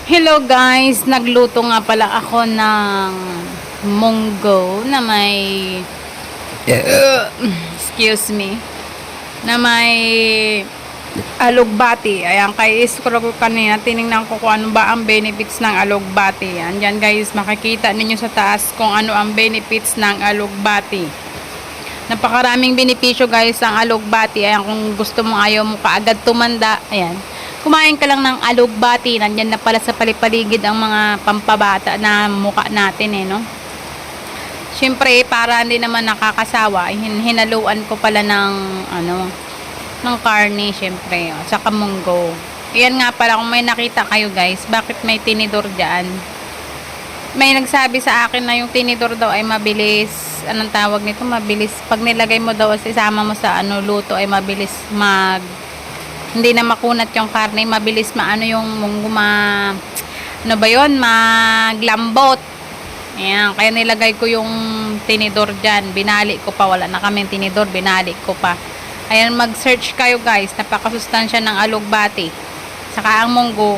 Hello guys, nagluto nga pala ako ng munggo na may excuse me, na may alugbati. Ayan, kay scroll ko kanina, tiningnan ko kung ano ba ang benefits ng alugbati. Ayan guys, makikita ninyo sa taas kung ano ang benefits ng alugbati. Napakaraming benepisyo guys ang alugbati. Ayan, kung gusto mo, ayaw mo kaagad tumanda, ayan, kumain ka lang ng alugbati. Nandyan na pala sa palipaligid ang mga pampabata na mukha natin no. Siyempre, para hindi naman nakakasawa, hinaluan ko pala ng ng karne, siyempre, saka munggo. Ayan nga pala, kung may nakita kayo guys, bakit may tinidor dyan? May nagsabi sa akin na yung tinidor daw ay mabilis, anong tawag nito, mabilis, pag nilagay mo daw, isama mo sa luto, ay mabilis hindi na makunat yung karne, mabilis yung munggo ano ba yun, maglambot. Ayan, kaya nilagay ko yung tinidor dyan, binali ko pa, wala na kaming tinidor, binali ko pa. Ayan, mag-search kayo guys, napakasustansya ng alugbati, saka ang munggo,